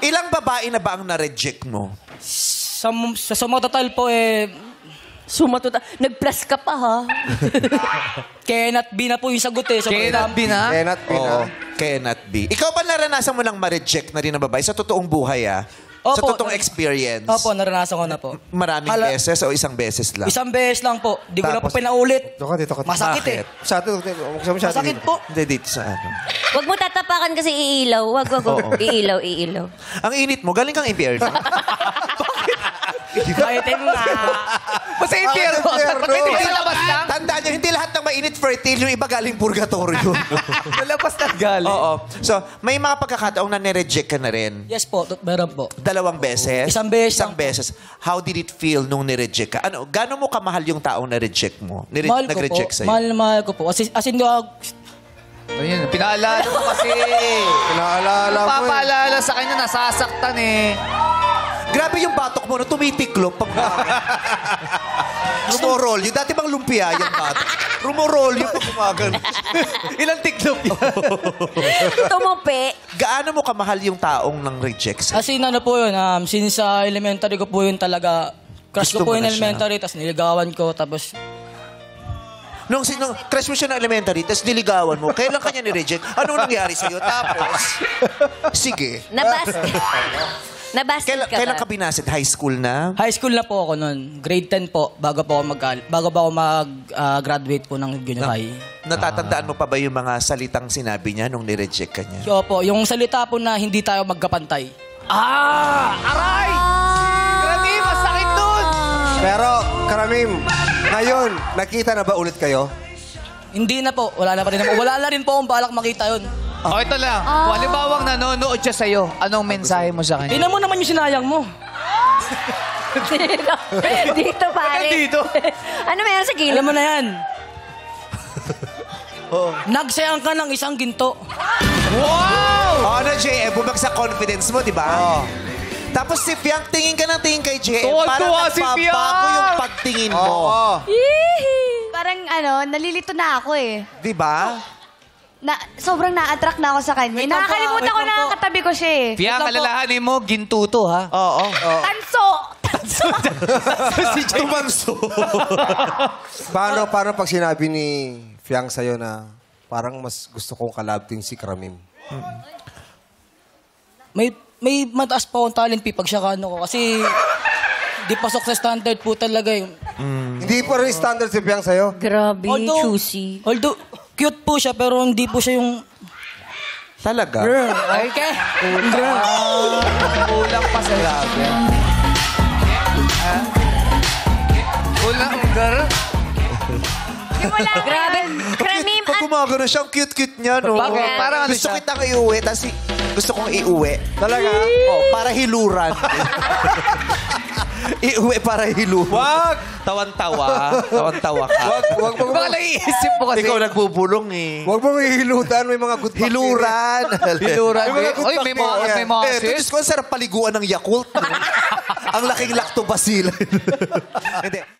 Ilang babae na ba ang na-reject mo? Sa sumatotal po Sumatuta. Nag-plus ka pa, ha? cannot be na po yung sagot eh. Cannot be na? Cannot be na. Oo, cannot be. Ikaw ba naranasan mo lang ma-reject na rin ng babae? Sa totoong buhay, Sa Opo. totoong experience? Opo, naranasan ko na po. Maraming beses o isang beses lang? Isang beses lang po. Di ko na po Tapos- pinaulit. Dito ka. Masakit eh. Masakit po. Hindi, dito sa ano. Huwag mo tatapakan kasi iilaw. Wag. Oo. Iilaw. Ang init mo, galing kang impyerno. Maitim nga. Basta impyerno. Pwede sa labas lang. Tandaan nyo, hindi lahat ng mainit fertile, yung iba galing purgatorio. Malabas na galing. Oo. So, may mga pagkakataong na nireject ka na rin. Yes po, meron po. 2 beses? Isang beses Isang lang po. beses. How did it feel nung nireject ka? Gano'n mo kamahal yung taong na-reject mo? Mahal ko po. Nag-reject sa'yo? Mahal na mahal ko po. As in, Ayun, pinaalala mo kasi. Pinaalala mo eh. Papaalala sa kanya, nasasaktan eh. Grabe yung batok mo na tumitiklop pag rumorol. Yung dati bang lumpia yung batok. Rumorol yung pag umagal. Ilang tiklop yan? Tumupi. Gaano mo kamahal yung taong nang reject sa'yo? as in ano po yun, since sa elementary ko po yun talaga, crush Gusto ko po mo yun na siya? elementary, tapos niligawan ko, tapos Nung crush mo siya ng elementary, tapos niligawan mo, kailan kanya ni-reject? Anong nangyari sa'yo? Tapos, sige. Nabasted ka Kailan ba? ka binasid? High school na? high school na po ako noon. Grade 10 po, bago pa ako mag-graduate po ng junior high. Natatandaan mo pa ba yung mga salitang sinabi niya nung ni-reject ka niya? So po, yung salita po na hindi tayo magkapantay. Aray! Grabe, masakit dun! Pero, Karamim, ngayon, nakita na ba ulit kayo? Hindi na po, wala na pa rin. Wala na rin po akong balak makita yun. Ito lang. Kung halimbawang nanonood siya sa'yo, anong mensahe mo sa kanya? Tingnan mo naman yung sinayang mo. Dito, pare. Dito? Ano meron sa gilid? Alam mo na yan. Nagsayang ka ng isang ginto. Wow! Ano, JM? Bumagsak confidence mo, di ba? Tapos si Fiang, tingin ka ng tingin kay JM. Tuwa-tuwa si Fiang! nagbabago yung pagtingin mo. Parang nalilito na ako eh. Di ba? Sobrang na-attract na ako sa kanya. Wait lang po, Nakakalimutan wait ko lang na po. katabi ko siya eh. Piyang, alalahanin mo, gintuto ha? Oo. Tanso! Tumanso. Paano pag sinabi ni Fiang sa'yo na parang mas gusto kong kalabting si Karamim? May mataas pa akong talent pag siya kano ko. Kasi di pasok sa standard po talaga yung... Hindi pa rin standard si Fiang sa'yo? Grabe, choosy. Although, cute po siya, pero hindi po siya yung... Talaga? Girl, okay? Girl. Kulang pa sa labi. Kulang, girl. Grabe. Karamim, Pag gumagano siya, ang cute-cute niya, no? Bakit? Parang ano gusto siya? kitang iuwi, tapos gusto kong iuwi. Talaga? Oh, para hiluran. Iuwi para hiluran. Wag! Tawan-tawa. Tawan-tawa ka. Wag mo Baka naiisip mo kasi. Ikaw nagbubulong eh. Wag mong ihilutan, may mga good bacteria. Hiluran. Hiluran. May mga good Oy, may mga bacteria. Diyos ko, ang sarap paliguan ng Yakult. Ang laking lactobacillus. Hindi.